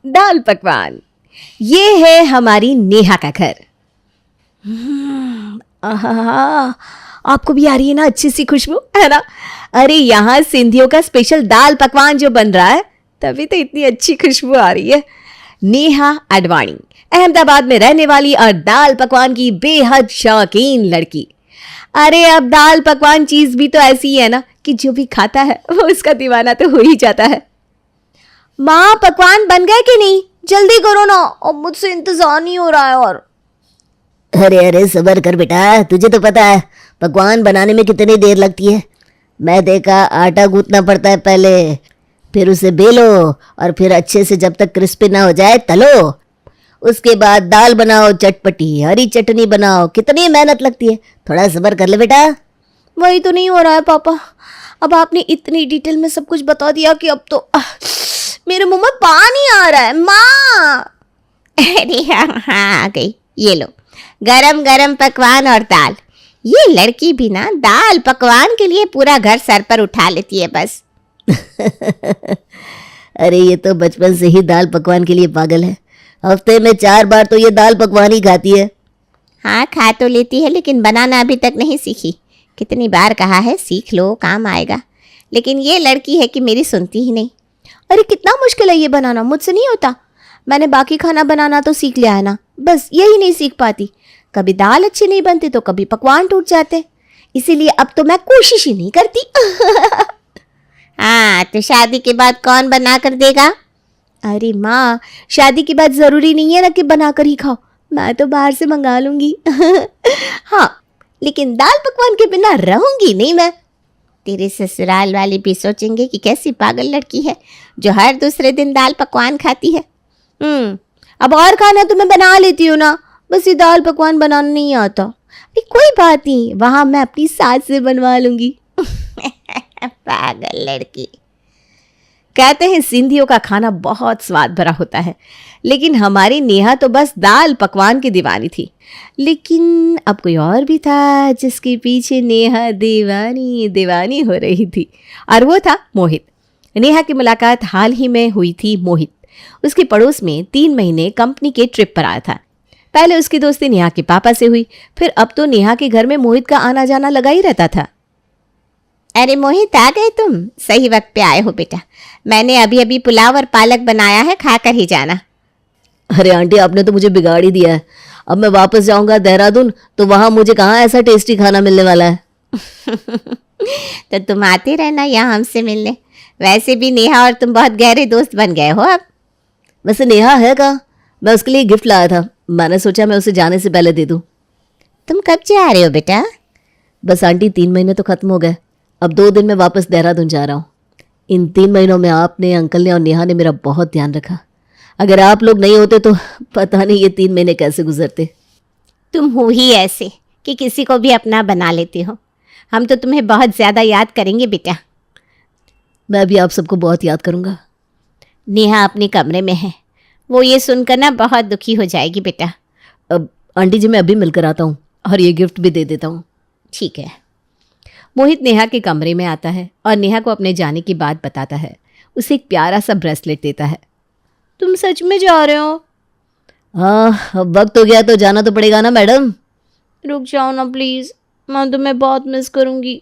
दाल पकवान। ये है हमारी नेहा का घर। आहा, आपको भी आ रही है ना अच्छी सी खुशबू, है ना? अरे यहाँ सिंधियों का स्पेशल दाल पकवान जो बन रहा है, तभी तो इतनी अच्छी खुशबू आ रही है। नेहा अडवाणी अहमदाबाद में रहने वाली और दाल पकवान की बेहद शौकीन लड़की। अरे अब दाल पकवान चीज भी तो ऐसी ही है ना कि जो भी खाता है वो उसका दीवाना तो हो ही जाता है। माँ पकवान बन गए कि नहीं? जल्दी करो ना, अब मुझसे इंतजार नहीं हो रहा है। और अरे अरे सबर कर बेटा, तुझे तो पता है पकवान बनाने में कितनी देर लगती है। मैं देखा आटा गूंथना पड़ता है पहले, फिर उसे बेलो और फिर अच्छे से जब तक क्रिस्पी ना हो जाए तलो। उसके बाद दाल बनाओ, चटपटी हरी चटनी बनाओ, कितनी मेहनत लगती है। थोड़ा सबर कर ले बेटा। वही तो नहीं हो रहा है पापा। अब आपने इतनी डिटेल में सब कुछ बता दिया कि अब तो मेरे मुंह में पानी आ रहा है। माँ अरे हाँ आ गई, ये लो गरम गरम पकवान और दाल। ये लड़की भी ना दाल पकवान के लिए पूरा घर सर पर उठा लेती है बस। अरे ये तो बचपन से ही दाल पकवान के लिए पागल है। हफ्ते में 4 बार तो ये दाल पकवान ही खाती है। हाँ खा तो लेती है, लेकिन बनाना अभी तक नहीं सीखी। कितनी बार कहा है सीख लो काम आएगा, लेकिन ये लड़की है कि मेरी सुनती ही नहीं। अरे कितना मुश्किल है ये बनाना, मुझसे नहीं होता। मैंने बाकी खाना बनाना तो सीख लिया है ना, बस यही नहीं सीख पाती। कभी दाल अच्छी नहीं बनती तो कभी पकवान टूट जाते, इसीलिए अब तो मैं कोशिश ही नहीं करती। हाँ तो शादी के बाद कौन बना कर देगा? अरे माँ, शादी के बाद जरूरी नहीं है ना कि बनाकर ही खाओ, मैं तो बाहर से मंगा लूंगी। हाँ लेकिन दाल पकवान के बिना रहूंगी नहीं मैं। तेरे ससुराल वाले भी सोचेंगे कि कैसी पागल लड़की है जो हर दूसरे दिन दाल पकवान खाती है। अब और खाना तो मैं बना लेती हूँ ना, बस ये दाल पकवान बनाना नहीं आता। अरे कोई बात नहीं, वहां मैं अपनी सास से बनवा लूंगी। पागल लड़की। कहते हैं सिंधियों का खाना बहुत स्वाद भरा होता है, लेकिन हमारी नेहा तो बस दाल पकवान की दीवानी थी। लेकिन अब कोई और भी था जिसके पीछे नेहा दीवानी दीवानी हो रही थी, और वो था मोहित। नेहा की मुलाकात हाल ही में हुई थी। मोहित उसके पड़ोस में 3 महीने कंपनी के ट्रिप पर आया था। पहले उसकी दोस्ती नेहा के पापा से हुई, फिर अब तो नेहा के घर में मोहित का आना जाना लगा ही रहता था। अरे मोहित आ गए तुम, सही वक्त पे आए हो बेटा। मैंने अभी अभी पुलाव और पालक बनाया है, खाकर ही जाना। अरे आंटी आपने तो मुझे बिगाड़ ही दिया है। अब मैं वापस जाऊंगा देहरादून तो वहां मुझे कहाँ ऐसा टेस्टी खाना मिलने वाला है। तो तुम आते रहना यहाँ हमसे मिलने। वैसे भी नेहा और तुम बहुत गहरे दोस्त बन गए हो अब। वैसे नेहा है कहाँ? मैं उसके लिए गिफ्ट लाया था, मैंने सोचा मैं उसे जाने से पहले दे दूं। तुम कब जा रहे हो बेटा? बस आंटी 3 महीने तो खत्म हो गए, अब 2 दिन में वापस देहरादून जा रहा हूँ। इन 3 महीनों में आपने, अंकल ने और नेहा ने मेरा बहुत ध्यान रखा। अगर आप लोग नहीं होते तो पता नहीं ये 3 महीने कैसे गुजरते। तुम हो ही ऐसे कि किसी को भी अपना बना लेते हो। हम तो तुम्हें बहुत ज़्यादा याद करेंगे बेटा। मैं भी आप सबको बहुत याद करूँगा। नेहा अपने कमरे में है, वो ये सुनकर ना बहुत दुखी हो जाएगी बेटा। अब आंटी जी मैं अभी मिलकर आता हूँ और ये गिफ्ट भी दे देता हूँ। ठीक है। मोहित नेहा के कमरे में आता है और नेहा को अपने जाने की बात बताता है। उसे एक प्यारा सा ब्रेसलेट देता है। तुम सच में जा रहे हो? हाँ अब वक्त हो गया तो जाना तो पड़ेगा ना मैडम। रुक जाओ ना प्लीज़, मैं तुम्हें बहुत मिस करूँगी।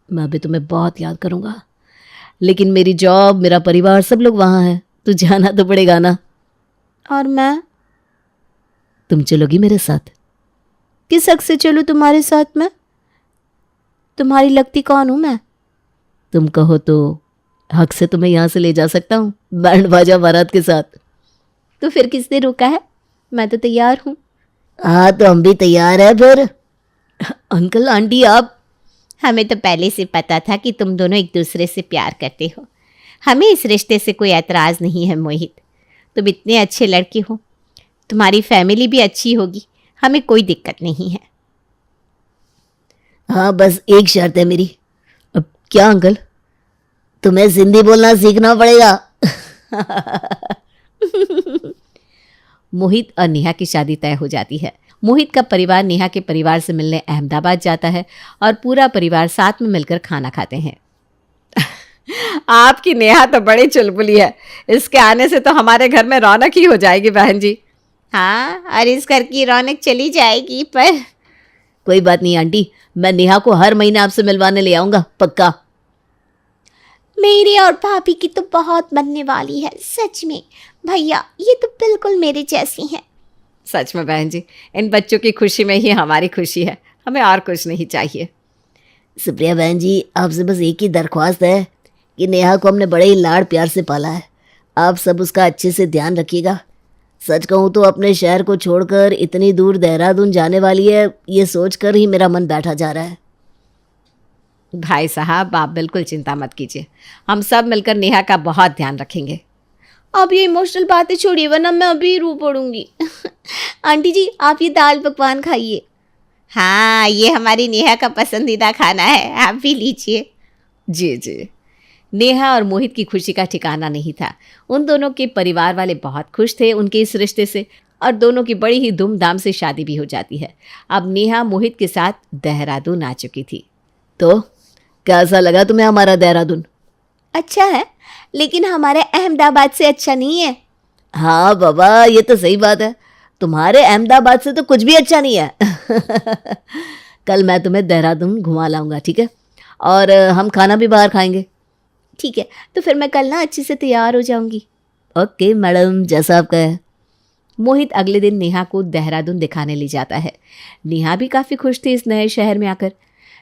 मैं भी तुम्हें बहुत याद करूँगा, लेकिन मेरी जॉब, मेरा परिवार, सब लोग वहाँ हैं, तो जाना तो पड़ेगा ना। और मैं? तुम चलोगी मेरे साथ? किस हक से चलूँ तुम्हारे साथ? मैं तुम्हारी लगती कौन हूँ मैं? तुम कहो तो हक से तुम्हें यहाँ से ले जा सकता हूँ, बैंड बाजा बारात के साथ। तो फिर किसने रोका है? मैं तो तैयार हूँ। हाँ तो हम भी तैयार है फिर। अंकल आंटी आप? हमें तो पहले से पता था कि तुम दोनों एक दूसरे से प्यार करते हो। हमें इस रिश्ते से कोई एतराज़ नहीं है मोहित। तुम इतने अच्छे लड़के हो, तुम्हारी फैमिली भी अच्छी होगी, हमें कोई दिक्कत नहीं है। हाँ बस एक शर्त है मेरी। अब क्या अंकल? तुम्हें सिंधी बोलना सीखना पड़ेगा। मोहित और नेहा की शादी तय हो जाती है। मोहित का परिवार नेहा के परिवार से मिलने अहमदाबाद जाता है और पूरा परिवार साथ में मिलकर खाना खाते हैं। आपकी नेहा तो बड़ी चुलबुली है, इसके आने से तो हमारे घर में रौनक ही हो जाएगी बहन जी। हाँ, और इस घर की रौनक चली जाएगी, पर कोई बात नहीं आंटी, मैं नेहा को हर महीने आपसे मिलवाने ले आऊंगा, पक्का। मेरी और भाभी की तो बहुत बनने वाली है, सच में। भैया ये तो बिल्कुल मेरे जैसी हैं। सच में बहन जी, इन बच्चों की खुशी में ही हमारी खुशी है, हमें और कुछ नहीं चाहिए। सुप्रिया बहन जी, आपसे बस एक ही दरख्वास्त है कि नेहा को हमने बड़े ही लाड़ प्यार से पाला है, आप सब उसका अच्छे से ध्यान रखिएगा। सच कहूँ तो अपने शहर को छोड़कर इतनी दूर देहरादून जाने वाली है, ये सोचकर ही मेरा मन बैठा जा रहा है। भाई साहब, आप बिल्कुल चिंता मत कीजिए, हम सब मिलकर नेहा का बहुत ध्यान रखेंगे। अब ये इमोशनल बातें छोड़िए, वरना मैं अभी रो पड़ूंगी। आंटी जी, आप ये दाल पकवान खाइए। हाँ, ये हमारी नेहा का पसंदीदा खाना है, आप भी लीजिए। जी जी। नेहा और मोहित की खुशी का ठिकाना नहीं था। उन दोनों के परिवार वाले बहुत खुश थे उनके इस रिश्ते से, और दोनों की बड़ी ही धूमधाम से शादी भी हो जाती है। अब नेहा मोहित के साथ देहरादून आ चुकी थी। तो कैसा लगा तुम्हें हमारा देहरादून? अच्छा है, लेकिन हमारे अहमदाबाद से अच्छा नहीं है। हाँ बाबा, ये तो सही बात है, तुम्हारे अहमदाबाद से तो कुछ भी अच्छा नहीं है। कल मैं तुम्हें देहरादून घुमा लाऊंगा, ठीक है? और हम खाना भी बाहर खाएंगे। ठीक है, तो फिर मैं कल ना अच्छे से तैयार हो जाऊंगी। ओके मैडम, जैसा आपका है। मोहित अगले दिन नेहा को देहरादून दिखाने ले जाता है। नेहा भी काफ़ी खुश थी इस नए शहर में आकर,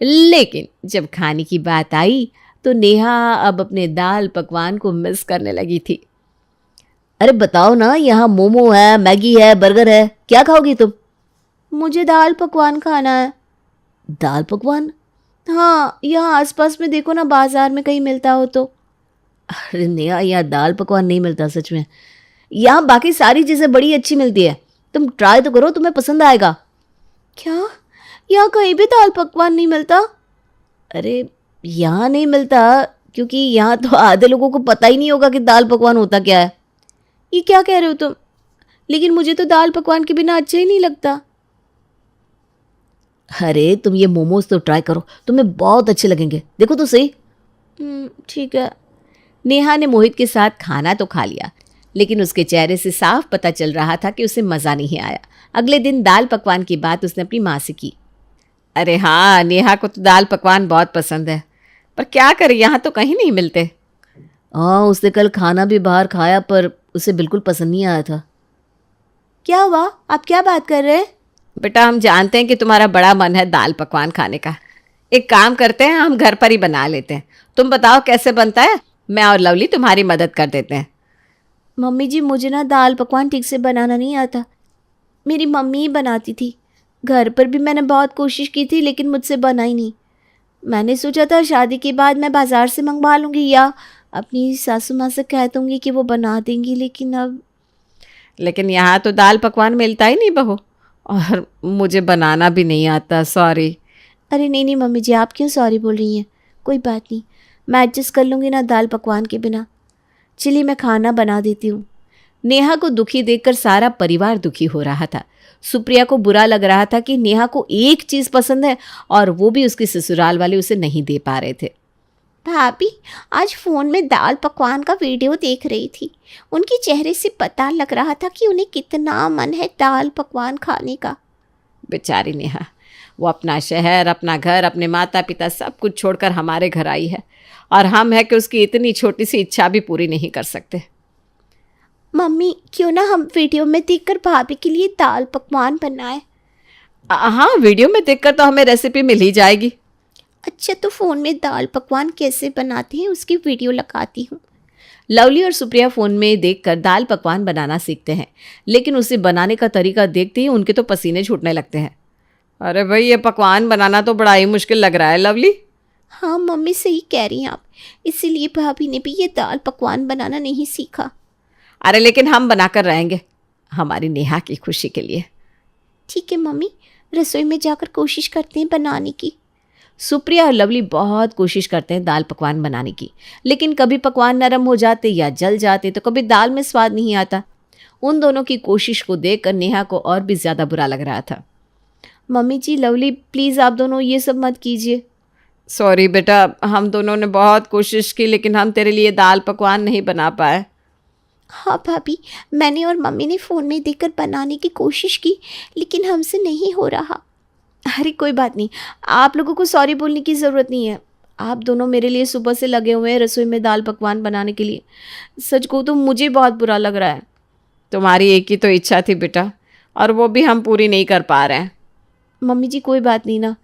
लेकिन जब खाने की बात आई तो नेहा अब अपने दाल पकवान को मिस करने लगी थी। अरे बताओ ना, यहाँ मोमो है, मैगी है, बर्गर है, क्या खाओगी तुम? मुझे दाल पकवान खाना है। दाल पकवान? हाँ, यहाँ आसपास में देखो ना, बाजार में कहीं मिलता हो तो। अरे नेहा, यहाँ दाल पकवान नहीं मिलता सच में। यहाँ बाकी सारी चीज़ें बड़ी अच्छी मिलती है, तुम ट्राई तो करो, तुम्हें पसंद आएगा। क्या? यहाँ कहीं भी दाल पकवान नहीं मिलता? अरे यहाँ नहीं मिलता क्योंकि यहाँ तो आधे लोगों को पता ही नहीं होगा कि दाल पकवान होता क्या है। ये क्या कह रहे हो तुम? लेकिन मुझे तो दाल पकवान के बिना अच्छा ही नहीं लगता। अरे तुम ये मोमोज तो ट्राई करो, तुम्हें बहुत अच्छे लगेंगे, देखो तो सही। ठीक है। नेहा ने मोहित के साथ खाना तो खा लिया, लेकिन उसके चेहरे से साफ पता चल रहा था कि उसे मज़ा नहीं आया। अगले दिन दाल पकवान की बात उसने अपनी माँ से की। अरे हाँ, नेहा को तो दाल पकवान बहुत पसंद है, पर क्या करे, यहाँ तो कहीं नहीं मिलते। हाँ, उसने कल खाना भी बाहर खाया पर उसे बिल्कुल पसंद नहीं आया था। क्या हुआ? आप क्या बात कर रहे हैं? बेटा, हम जानते हैं कि तुम्हारा बड़ा मन है दाल पकवान खाने का। एक काम करते हैं, हम घर पर ही बना लेते हैं। तुम बताओ कैसे बनता है, मैं और लवली तुम्हारी मदद कर देते हैं। मम्मी जी, मुझे ना दाल पकवान ठीक से बनाना नहीं आता, मेरी मम्मी ही बनाती थी। घर पर भी मैंने बहुत कोशिश की थी, लेकिन मुझसे बना ही नहीं। मैंने सोचा था शादी के बाद मैं बाज़ार से मंगवा लूँगी या अपनी सासू माँ से कह दूँगी कि वो बना देंगी, लेकिन यहाँ तो दाल पकवान मिलता ही नहीं बहू, और मुझे बनाना भी नहीं आता, सॉरी। अरे नहीं मम्मी जी, आप क्यों सॉरी बोल रही हैं? कोई बात नहीं, मैं एडजस्ट कर लूँगी ना दाल पकवान के बिना। चलिए मैं खाना बना देती हूँ। नेहा को दुखी देखकर सारा परिवार दुखी हो रहा था। सुप्रिया को बुरा लग रहा था कि नेहा को एक चीज़ पसंद है और वो भी उसके ससुराल वाले उसे नहीं दे पा रहे थे। भाभी आज फ़ोन में दाल पकवान का वीडियो देख रही थी, उनके चेहरे से पता लग रहा था कि उन्हें कितना मन है दाल पकवान खाने का। बेचारी नेहा, वो अपना शहर, अपना घर, अपने माता पिता सब कुछ छोड़कर हमारे घर आई है, और हम है कि उसकी इतनी छोटी सी इच्छा भी पूरी नहीं कर सकते। मम्मी, क्यों ना हम वीडियो में देखकर भाभी के लिए दाल पकवान बनाए? हाँ, वीडियो में देखकर तो हमें रेसिपी मिल ही जाएगी। अच्छा, तो फ़ोन में दाल पकवान कैसे बनाते हैं उसकी वीडियो लगाती हूँ। लवली और सुप्रिया फ़ोन में देखकर दाल पकवान बनाना सीखते हैं, लेकिन उसे बनाने का तरीका देखते ही उनके तो पसीने छूटने लगते हैं। अरे भाई, ये पकवान बनाना तो बड़ा ही मुश्किल लग रहा है लवली। हाँ मम्मी, सही कह रही हैं आप, इसीलिए भाभी ने भी ये दाल पकवान बनाना नहीं सीखा। अरे लेकिन हम बनाकर रहेंगे, हमारी नेहा की खुशी के लिए। ठीक है मम्मी, रसोई में जाकर कोशिश करते हैं बनाने की। सुप्रिया और लवली बहुत कोशिश करते हैं दाल पकवान बनाने की, लेकिन कभी पकवान नरम हो जाते या जल जाते, तो कभी दाल में स्वाद नहीं आता। उन दोनों की कोशिश को देखकर नेहा को और भी ज़्यादा बुरा लग रहा था। मम्मी जी, लवली प्लीज़ आप दोनों ये सब मत कीजिए। सॉरी बेटा, हम दोनों ने बहुत कोशिश की लेकिन हम तेरे लिए दाल पकवान नहीं बना पाए। हाँ भाभी, मैंने और मम्मी ने फ़ोन में देखकर बनाने की कोशिश की लेकिन हमसे नहीं हो रहा। अरे कोई बात नहीं, आप लोगों को सॉरी बोलने की ज़रूरत नहीं है। आप दोनों मेरे लिए सुबह से लगे हुए हैं रसोई में दाल पकवान बनाने के लिए। सच कहूँ तो मुझे बहुत बुरा लग रहा है। तुम्हारी एक ही तो इच्छा थी बेटा, और वो भी हम पूरी नहीं कर पा रहे हैं। मम्मी जी कोई बात नहीं ना,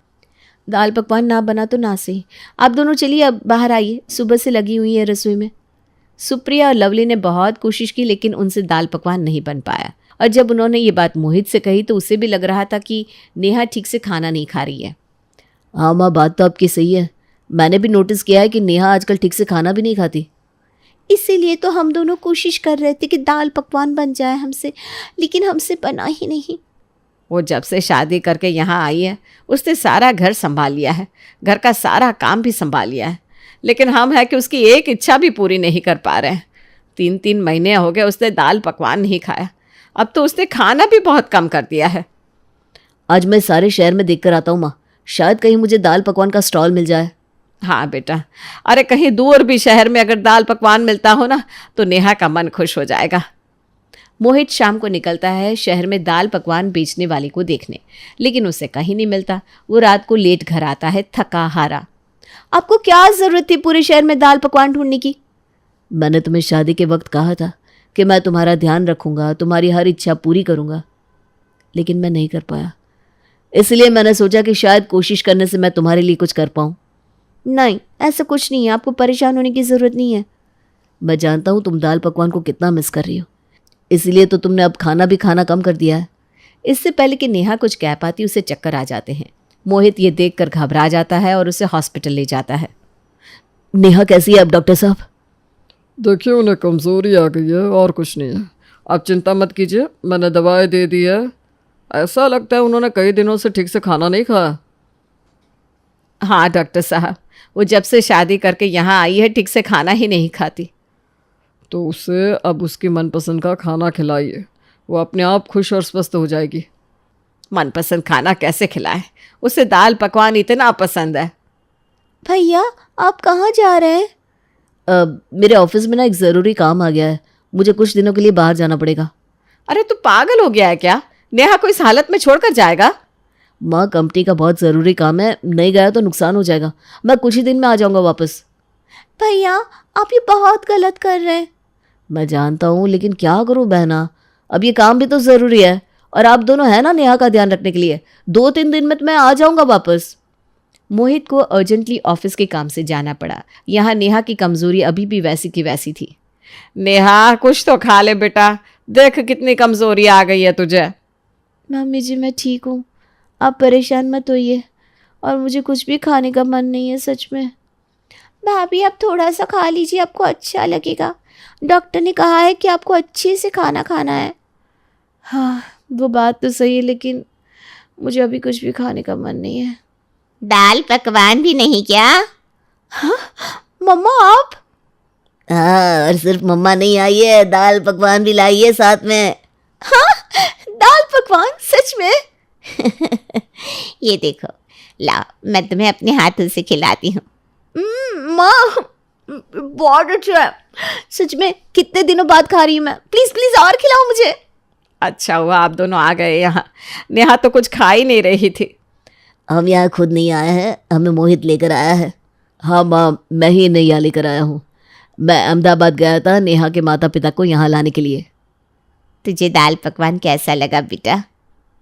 दाल पकवान ना बना तो ना सही। आप दोनों चलिए अब बाहर आइए, सुबह से लगी हुई है रसोई में। सुप्रिया और लवली ने बहुत कोशिश की लेकिन उनसे दाल पकवान नहीं बन पाया। और जब उन्होंने ये बात मोहित से कही तो उसे भी लग रहा था कि नेहा ठीक से खाना नहीं खा रही है। हाँ माँ, बात तो आपकी सही है। मैंने भी नोटिस किया है कि नेहा आजकल ठीक से खाना भी नहीं खाती। इसीलिए तो हम दोनों कोशिश कर रहे थे कि दाल पकवान बन जाए हमसे, लेकिन हमसे बना ही नहीं। वो जब से शादी करके यहाँ आई है उसने सारा घर संभाल लिया है, घर का सारा काम भी संभाल लिया है, लेकिन हम है कि उसकी एक इच्छा भी पूरी नहीं कर पा रहे हैं। 3-3 महीने हो गए उसने दाल पकवान नहीं खाया। अब तो उसने खाना भी बहुत कम कर दिया है। आज मैं सारे शहर में देख कर आता हूँ माँ, शायद कहीं मुझे दाल पकवान का स्टॉल मिल जाए। हाँ बेटा, अरे कहीं दूर भी शहर में अगर दाल पकवान मिलता हो ना तो नेहा का मन खुश हो जाएगा। मोहित शाम को निकलता है शहर में दाल पकवान बेचने वाले को देखने, लेकिन उसे कहीं नहीं मिलता। वो रात को लेट घर आता है थका हारा। आपको क्या ज़रूरत थी पूरे शहर में दाल पकवान ढूंढने की? मैंने तुम्हें शादी के वक्त कहा था कि मैं तुम्हारा ध्यान रखूंगा, तुम्हारी हर इच्छा पूरी करूंगा, लेकिन मैं नहीं कर पाया। इसलिए मैंने सोचा कि शायद कोशिश करने से मैं तुम्हारे लिए कुछ कर पाऊँ। नहीं, ऐसा कुछ नहीं है, आपको परेशान होने की ज़रूरत नहीं है। मैं जानता हूँ तुम दाल पकवान को कितना मिस कर रही हो, इसलिए तो तुमने अब खाना भी खाना कम कर दिया है। इससे पहले कि नेहा कुछ कह पाती उसे चक्कर आ जाते हैं। मोहित ये देखकर घबरा जाता है और उसे हॉस्पिटल ले जाता है। नेहा कैसी है अब डॉक्टर साहब? देखिए, उन्हें कमज़ोरी आ गई है और कुछ नहीं है। आप चिंता मत कीजिए, मैंने दवाई दे दी है। ऐसा लगता है उन्होंने कई दिनों से ठीक से खाना नहीं खाया। हाँ डॉक्टर साहब, वो जब से शादी करके यहाँ आई है ठीक से खाना ही नहीं खाती। तो उसे अब उसकी मनपसंद का खाना खिलाइए, वो अपने आप खुश और स्वस्थ हो जाएगी। मनपसंद खाना कैसे खिलाए? उसे दाल पकवान इतना पसंद है। भैया, आप कहाँ जा रहे हैं? मेरे ऑफिस में ना एक ज़रूरी काम आ गया है, मुझे कुछ दिनों के लिए बाहर जाना पड़ेगा। अरे तू पागल हो गया है क्या? नेहा को इस हालत में छोड़कर जाएगा? माँ, कंपनी का बहुत ज़रूरी काम है, नहीं गया तो नुकसान हो जाएगा। मैं कुछ ही दिन में आ जाऊँगा वापस। भैया, आप ये बहुत गलत कर रहे हैं। मैं जानता हूँ, लेकिन क्या करूँ बहना, अब ये काम भी तो ज़रूरी है, और आप दोनों है ना नेहा का ध्यान रखने के लिए। 2-3 दिन में तो मैं आ जाऊँगा वापस। मोहित को अर्जेंटली ऑफिस के काम से जाना पड़ा। यहाँ नेहा की कमज़ोरी अभी भी वैसी की वैसी थी। नेहा, कुछ तो खा ले बेटा, देख कितनी कमज़ोरी आ गई है तुझे। मम्मी जी, मैं ठीक हूँ, आप परेशान मत होइए, और मुझे कुछ भी खाने का मन नहीं है सच में। भाभी, आप थोड़ा सा खा लीजिए, आपको अच्छा लगेगा। डॉक्टर ने कहा है कि आपको अच्छे से खाना खाना है। हाँ, वो बात तो सही है, लेकिन मुझे अभी कुछ भी खाने का मन नहीं है। दाल पकवान भी नहीं क्या? हाँ मम्मा, आप? हाँ, और सिर्फ मम्मा नहीं आई है, दाल पकवान भी लाई है साथ में। हाँ, दाल पकवान सच में? ये देखो, लाओ, मैं तुम्हें अपने हाथों से खिलाती हूँ। माँ, बहुत अच्छा है सच में। कितने दिनों बाद खा रही हूँ मैं। प्लीज़ प्लीज़ और खिलाओ मुझे। अच्छा हुआ आप दोनों आ गए यहाँ। नेहा तो कुछ खा ही नहीं रही थी। हम यहाँ खुद नहीं आए हैं, हमें मोहित लेकर आया है। हाँ माँ, मैं ही इन्हें यहाँ लेकर आया हूँ। मैं अहमदाबाद गया था नेहा के माता पिता को यहाँ लाने के लिए। तुझे दाल पकवान कैसा लगा बेटा?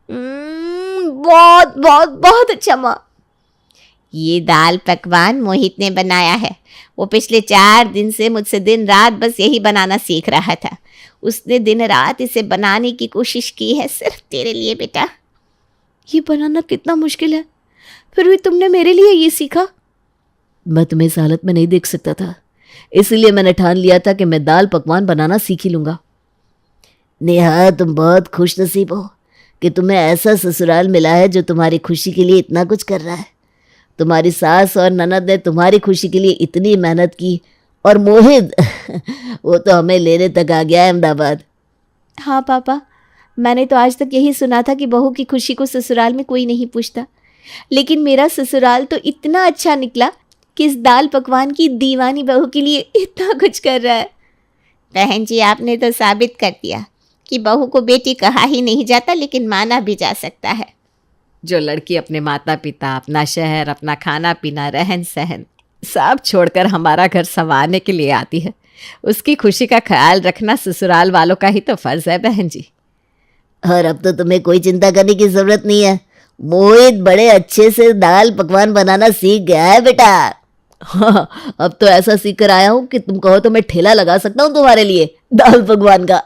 बहुत बहुत बहुत अच्छा माँ। ये दाल पकवान मोहित ने बनाया है। वो पिछले 4 दिन से मुझसे दिन रात बस यही बनाना सीख रहा था। उसने दिन रात इसे बनाने की कोशिश की है सिर्फ तेरे लिए बेटा। ये बनाना कितना मुश्किल है, फिर भी तुमने मेरे लिए ये सीखा। मैं तुम्हें इस हालत में नहीं देख सकता था, इसलिए मैंने ठान लिया था कि मैं दाल पकवान बनाना सीख ही लूँगा। नेहा, तुम बहुत खुश नसीब हो कि तुम्हें ऐसा ससुराल मिला है जो तुम्हारी खुशी के लिए इतना कुछ कर रहा है। तुम्हारी सास और ननद ने तुम्हारी खुशी के लिए इतनी मेहनत की, और मोहित वो तो हमें लेने तक आ गया है अहमदाबाद। हाँ पापा, मैंने तो आज तक यही सुना था कि बहू की खुशी को ससुराल में कोई नहीं पूछता, लेकिन मेरा ससुराल तो इतना अच्छा निकला कि इस दाल पकवान की दीवानी बहू के लिए इतना कुछ कर रहा है। बहन जी, आपने तो साबित कर दिया कि बहू को बेटी कहा ही नहीं जाता, लेकिन माना भी जा सकता है। जो लड़की अपने माता पिता, अपना शहर, अपना खाना पीना, रहन सहन सब छोड़कर हमारा घर संवारने के लिए आती है, उसकी खुशी का ख्याल रखना ससुराल वालों का ही तो फर्ज है बहन जी। और अब तो तुम्हें कोई चिंता करने की जरूरत नहीं है। मोहित बड़े अच्छे से दाल पकवान बनाना सीख गया है बेटा। हाँ, अब तो ऐसा सीख कर आया हूँ कि तुम कहो तो मैं ठेला लगा सकता हूँ तुम्हारे लिए दाल पकवान का।